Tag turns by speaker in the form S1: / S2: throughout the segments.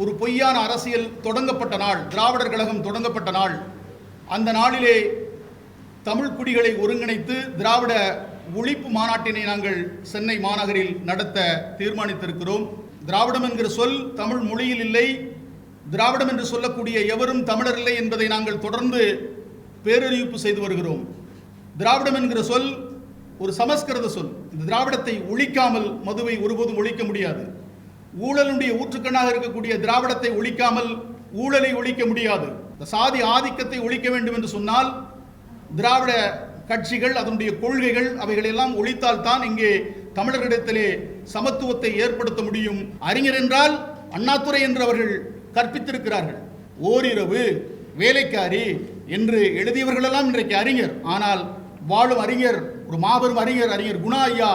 S1: ஒரு பொய்யான அரசியல் தொடங்கப்பட்ட நாள், திராவிடர் கழகம் தொடங்கப்பட்ட நாள். அந்த நாளிலே தமிழ் குடிகளை ஒருங்கிணைத்து திராவிட ஒழிப்பு மாநாட்டினை நாங்கள் சென்னை மாநகரில் நடத்த தீர்மானித்திருக்கிறோம். திராவிடம் என்கிற சொல் தமிழ் மொழியில் இல்லை, திராவிடம் என்று சொல்லக்கூடிய எவரும் தமிழர் இல்லை என்பதை நாங்கள் தொடர்ந்து பேரறிவிப்பு செய்து வருகிறோம். திராவிடம் என்கிற சொல் ஒரு சமஸ்கிருத சொல். இந்த திராவிடத்தை ஒழிக்காமல் மதுவை ஒருபோதும் ஒழிக்க முடியாது. ஊழலுடைய ஊற்றுக்கண்ணாக இருக்கக்கூடிய திராவிடத்தை ஒழிக்காமல் ஊழலை ஒழிக்க முடியாது. இந்த சாதி ஆதிக்கத்தை ஒழிக்க வேண்டும் என்று சொன்னால் திராவிட கட்சிகள், அதனுடைய கொள்கைகள், அவைகளெல்லாம் ஒழித்தால் தான் இங்கே தமிழர்களிடத்திலே சமத்துவத்தை ஏற்படுத்த முடியும். அறிஞர் என்றால் அண்ணாதுரை என்றவர்கள் கற்பித்திருக்கிறார்கள். ஓரிரவு, வேலைக்காரி என்று எழுதியவர்களெல்லாம் இன்றைக்கு அறிஞர். ஆனால் வாழும் அறிஞர், ஒரு மாபெரும் அறிஞர், அறிஞர் குணா ஐயா,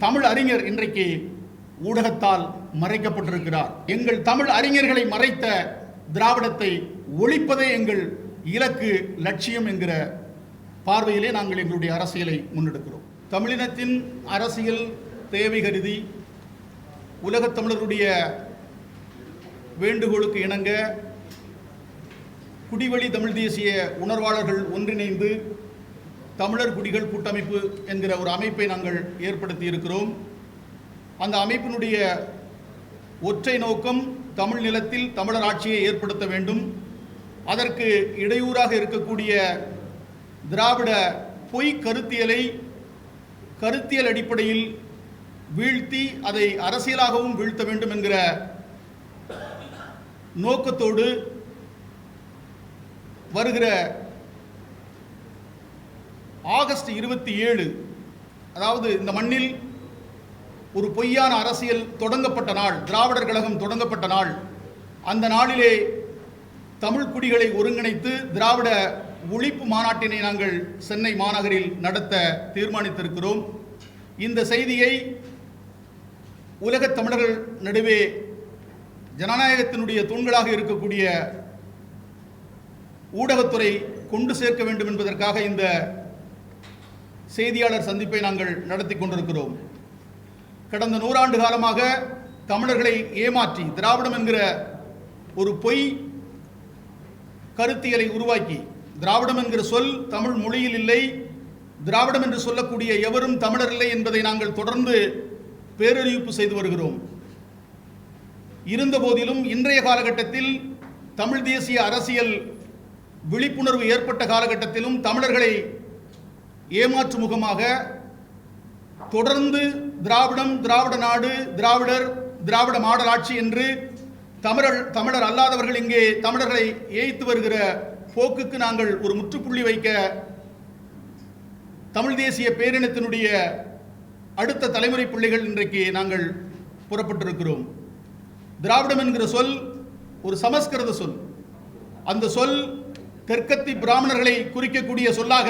S1: தமிழ் அறிஞர் இன்றைக்கு ஊடகத்தால் மறைக்கப்பட்டிருக்கிறார். எங்கள் தமிழ் அறிஞர்களை மறைத்த திராவிடத்தை ஒழிப்பதே எங்கள் இலக்கு, லட்சியம் என்கிற பார்வையிலே நாங்கள் எங்களுடைய அரசியலை முன்னெடுக்கிறோம். தமிழினத்தின் அரசியல் தேவை கருதி உலகத் தமிழருடைய வேண்டுகோளுக்கு இணங்க குடிவழி தமிழ் தேசிய உணர்வாளர்கள் ஒன்றிணைந்து தமிழர் குடிகள் கூட்டமைப்பு என்கிற ஒரு அமைப்பை நாங்கள் ஏற்படுத்தி இருக்கிறோம். அந்த அமைப்பினுடைய ஒற்றை நோக்கம் தமிழ் நிலத்தில் தமிழர் ஆட்சியை ஏற்படுத்த வேண்டும். அதற்கு இடையூறாக இருக்கக்கூடிய திராவிட பொய் கருத்தியலை கருத்தியல் அடிப்படையில் வீழ்த்தி அதை அரசியலாகவும் வீழ்த்த வேண்டும் என்கிற நோக்கத்தோடு வருகிற ஆகஸ்ட் 27, அதாவது இந்த மண்ணில் ஒரு பொய்யான அரசியல் தொடங்கப்பட்ட நாள், திராவிடர் கழகம் தொடங்கப்பட்ட நாள். அந்த நாளிலே தமிழ் குடிகளை ஒருங்கிணைத்து திராவிட ஒழிப்பு மாநாட்டினை நாங்கள் சென்னை மாநகரில் நடத்த தீர்மானித்திருக்கிறோம். இந்த செய்தியை உலகத் தமிழர்கள் நடுவே ஜனநாயகத்தினுடைய தூண்களாக இருக்கக்கூடிய ஊடகத்துறை கொண்டு சேர்க்க வேண்டும் என்பதற்காக இந்த செய்தியாளர் சந்திப்பை நாங்கள் நடத்தி கொண்டிருக்கிறோம். கடந்த 100 ஆண்டு காலமாக தமிழர்களை ஏமாற்றி திராவிடம் என்கிற ஒரு பொய் கருத்தியலை உருவாக்கி, திராவிடம் என்கிற சொல் தமிழ் மொழியில் இல்லை, திராவிடம் என்று சொல்லக்கூடிய எவரும் தமிழர் இல்லை என்பதை நாங்கள் தொடர்ந்து பேரறிவிப்பு செய்து வருகிறோம். இருந்த போதிலும் இன்றைய காலகட்டத்தில் தமிழ் தேசிய அரசியல் விழிப்புணர்வு ஏற்பட்ட காலகட்டத்திலும் தமிழர்களை ஏமாற்றும் முகமாக தொடர்ந்து திராவிடம், திராவிட நாடு, திராவிடர், திராவிட மாடல் ஆட்சி என்று தமிழர் அல்லாதவர்கள் இங்கே தமிழர்களை ஏய்த்து வருகிற போக்குக்கு நாங்கள் ஒரு முற்றுப்புள்ளி வைக்க தமிழ் தேசிய பேரினத்தினுடைய அடுத்த தலைமுறை பிள்ளைகள் இன்றைக்கு நாங்கள் புறப்பட்டிருக்கிறோம். திராவிடம் என்கிற சொல் ஒரு சமஸ்கிருத சொல். அந்த சொல் தெற்கத்தி பிராமணர்களை குறிக்கக்கூடிய சொல்லாக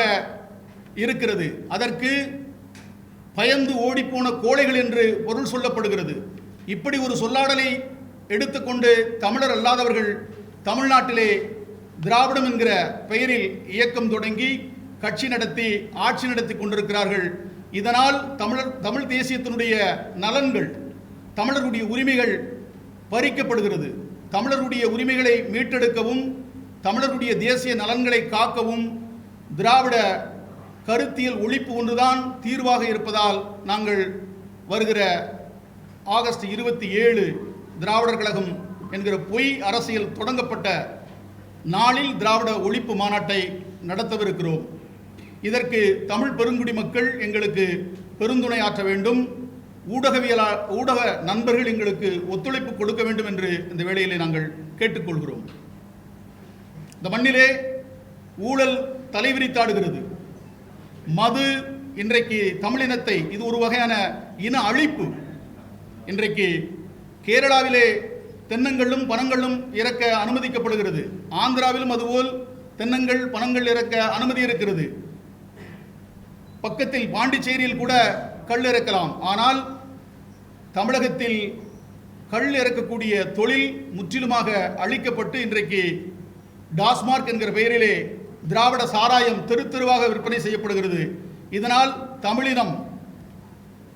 S1: இருக்கிறது. அதற்கு பயந்து ஓடிப்போன கோழைகள் என்று பொருள் சொல்லப்படுகிறது. இப்படி ஒரு சொல்லாடலை எடுத்துக்கொண்டு தமிழர் அல்லாதவர்கள் தமிழ்நாட்டிலே திராவிடம் என்கிற பெயரில் இயக்கம் தொடங்கி கட்சி நடத்தி ஆட்சி நடத்தி கொண்டிருக்கிறார்கள். இதனால் தமிழ் தேசியத்தினுடைய நலன்கள், தமிழர்களுடைய உரிமைகள் பறிக்கப்படுகிறது. தமிழர்களுடைய உரிமைகளை மீட்டெடுக்கவும் தமிழர்களுடைய தேசிய நலன்களை காக்கவும் திராவிட கருத்தியல் ஒழிப்பு ஒன்றுதான் தீர்வாக இருப்பதால் நாங்கள் வருகிற ஆகஸ்ட் 27 திராவிடர் கழகம் என்கிற பொய் அரசியல் தொடங்கப்பட்ட நாளில் திராவிட ஒழிப்பு மாநாட்டை நடத்தவிருக்கிறோம். இதற்கு தமிழ் பெருங்குடி மக்கள் எங்களுக்கு பெருந்துணை ஆற்ற வேண்டும். ஊடக நண்பர்கள் எங்களுக்கு ஒத்துழைப்பு கொடுக்க வேண்டும் என்று இந்த வேளையிலே நாங்கள் கேட்டுக்கொள்கிறோம். இந்த மண்ணிலே ஊழல் தலைவிரித்தாடுகிறது. மது இன்றைக்கு தமிழினத்தை, இது ஒரு வகையான இன அழிப்பு. இன்றைக்கு கேரளாவிலே தென்னங்களும் பனங்களும் இறக்க அனுமதிக்கப்படுகிறது. ஆந்திராவிலும் அதுபோல் தென்னங்கள் பனங்கள் இறக்க அனுமதி இருக்கிறது. பக்கத்தில் பாண்டிச்சேரியில் கூட கல் இறக்கலாம். ஆனால் தமிழகத்தில் கல் இறக்கக்கூடிய தொழில் முற்றிலுமாக அழிக்கப்பட்டு இன்றைக்கு டாஸ்மார்க் என்கிற பெயரிலே திராவிட சாராயம் தெரு தெருவாக விற்பனை செய்யப்படுகிறது. இதனால் தமிழினம்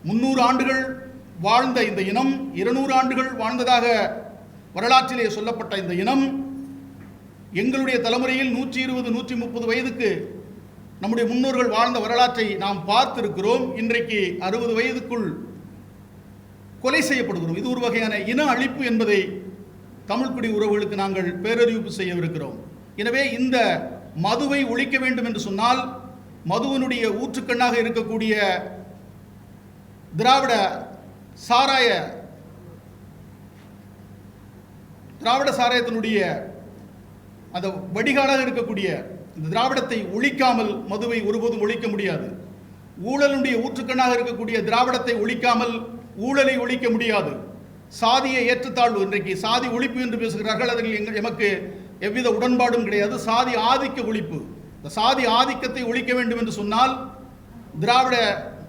S1: 300 ஆண்டுகள் வாழ்ந்த இந்த இனம் 200 ஆண்டுகள் வாழ்ந்ததாக வரலாற்றிலே சொல்லப்பட்ட இந்த இனம் எங்களுடைய தலைமுறையில் 120 130 வயதுக்கு நம்முடைய முன்னோர்கள் வாழ்ந்த வரலாற்றை நாம் பார்த்திருக்கிறோம். இன்றைக்கு 60 வயதுக்குள் கொலை செய்யப்படுகிறோம். இது ஒரு வகையான இன அழிப்பு என்பதை தமிழ்குடி உறவுகளுக்கு நாங்கள் பேரறிவிப்பு செய்யவிருக்கிறோம். எனவே இந்த மதுவை ஒழிக்க வேண்டும் என்று சொன்னால் மதுவினுடைய ஊற்றுக்கண்ணாக இருக்கக்கூடிய திராவிட சாராயத்தினுடைய அந்த வடிகாலாக இருக்கக்கூடிய இந்த திராவிடத்தை ஒழிக்காமல் மதுவை ஒருபோதும் ஒழிக்க முடியாது. ஊழலுடைய ஊற்றுக்கண்ணாக இருக்கக்கூடிய திராவிடத்தை ஒழிக்காமல் ஊழலை ஒழிக்க முடியாது. சாதிய ஏற்றத்தாழ்வு, இன்றைக்கு சாதி ஒழிப்பு என்று பேசுகிறார்கள், அதில் எமக்கு எவ்வித உடன்பாடும் கிடையாது. சாதி ஆதிக்க ஒழிப்பு, இந்த சாதி ஆதிக்கத்தை ஒழிக்க வேண்டும் என்று சொன்னால் திராவிட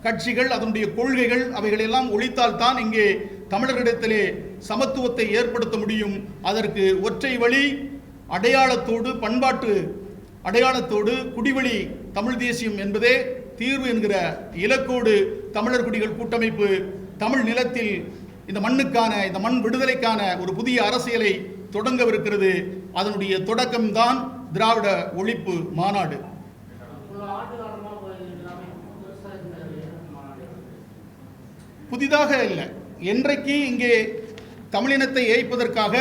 S1: கட்சிகள் அதனுடைய கொள்கைகள் அவைகளெல்லாம் ஒழித்தால்தான் இங்கே தமிழர்களிடத்திலே சமத்துவத்தை ஏற்படுத்த முடியும். அதற்கு ஒற்றை வழி அடையாளத்தோடு, பண்பாட்டு அடையாளத்தோடு குடிவழி தமிழ் தேசியம் என்பதே தீர்வு என்கிற இலக்கோடு தமிழர் குடிகள் கூட்டமைப்பு தமிழ் நிலத்தில் இந்த மண்ணுக்கான, இந்த மண் விடுதலைக்கான ஒரு புதிய அரசியலை தொடங்கவிருக்கிறது. அதனுடைய தொடக்கம்தான் திராவிட ஒழிப்பு மாநாடு. புதிதாக இல்லை. என்றைக்கு இங்கே தமிழினத்தை ஏய்ப்பதற்காக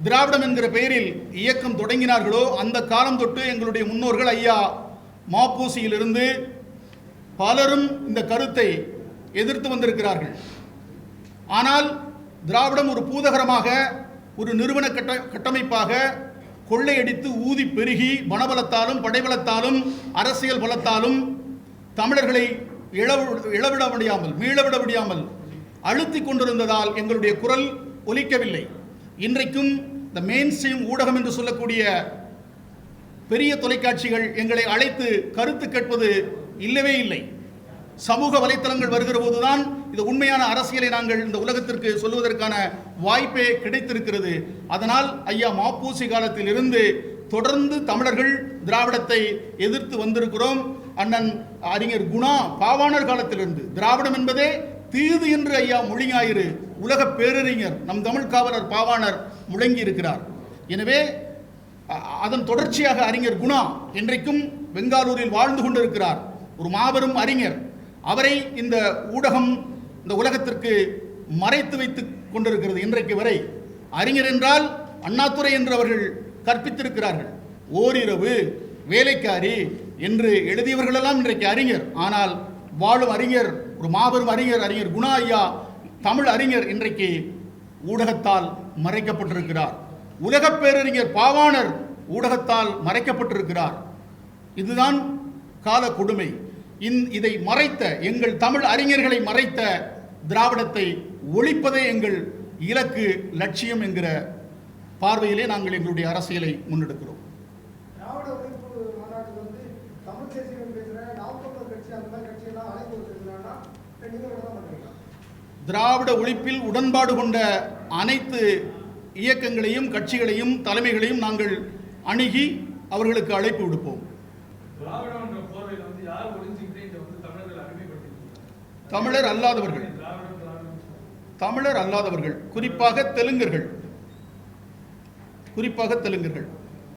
S1: திராவிடம் என்கிற பெயரில் இயக்கம் தொடங்கினார்களோ அந்த காலம் தொட்டு எங்களுடைய முன்னோர்கள் ஐயா மாப்போசியிலிருந்து பலரும் இந்த கருத்தை எதிர்த்து வந்திருக்கிறார்கள். ஆனால் திராவிடம் ஒரு பூதகரமாக, ஒரு நிறுவன கட்டமைப்பாக கொள்ளையடித்து ஊதி பெருகி வனபலத்தாலும் படைபலத்தாலும் அரசியல் பலத்தாலும் தமிழர்களை இழவிட முடியாமல், மீளவிட முடியாமல் அழுத்தி கொண்டிருந்ததால் எங்களுடைய குரல் ஒலிக்கவில்லை. இன்றைக்கும் இந்த மெயின் ஸ்ட்ரீம் ஊடகம் என்று சொல்லக்கூடிய பெரிய தொலைக்காட்சிகள் எங்களை அழைத்து கருத்து கேட்பது இல்லவே இல்லை. சமூக வலைத்தளங்கள் வருகிற போதுதான் இது உண்மையான அரசியலை நாங்கள் இந்த உலகத்திற்கு சொல்வதற்கான வாய்ப்பே கிடைத்திருக்கிறது. அதனால் ஐயா மாப்போசி காலத்தில் இருந்து தொடர்ந்து தமிழர்கள் திராவிடத்தை எதிர்த்து வந்திருக்கிறோம். அண்ணன் அறிஞர் குணா பாவாணர் காலத்திலிருந்து திராவிடம் என்பதே தீது என்று ஐயா மொழிஞாயிறு உலக பேரறிஞர் நம் தமிழ் காவலர் பாவாணர் முழங்கி இருக்கிறார். எனவே அதன் தொடர்ச்சியாக அறிஞர் குணா இன்றைக்கும் பெங்காலூரில் வாழ்ந்து கொண்டிருக்கிறார், ஒரு மாபெரும் அறிஞர். அவரை இந்த ஊடகம் இந்த உலகத்திற்கு மறைத்து வைத்துக் கொண்டிருக்கிறது. இன்றைக்கு வரை அறிஞர் என்றால் அண்ணாதுரை என்று அவர்கள் கற்பித்திருக்கிறார்கள். ஓரிரவு, வேலைக்காரி என்று எழுதியவர்களெல்லாம் இன்றைக்கு அறிஞர். ஆனால் வாழும் அறிஞர், ஒரு மாபெரும் அறிஞர், அறிஞர் குணா ஐயா தமிழ் அறிஞர் இன்றைக்கு ஊடகத்தால் மறைக்கப்பட்டிருக்கிறார். உலகப் பேரறிஞர் பாவாணர் ஊடகத்தால் மறைக்கப்பட்டிருக்கிறார். இதுதான் கால கொடுமை. இதை மறைத்த எங்கள் தமிழ் அறிஞர்களை மறைத்த திராவிடத்தை ஒழிப்பதே எங்கள் இலக்கு, லட்சியம் என்கிற பார்வையிலே நாங்கள் எங்களுடைய அரசியலை முன்னெடுக்கிறோம். திராவிட ஒழிப்பில் உடன்பாடு கொண்ட அனைத்து இயக்கங்களையும் கட்சிகளையும் தலைமைகளையும் நாங்கள் அணுகி அவர்களுக்கு அழைப்பு விடுப்போம். தமிழர் அல்லாதவர்கள், குறிப்பாக தெலுங்கர்கள்.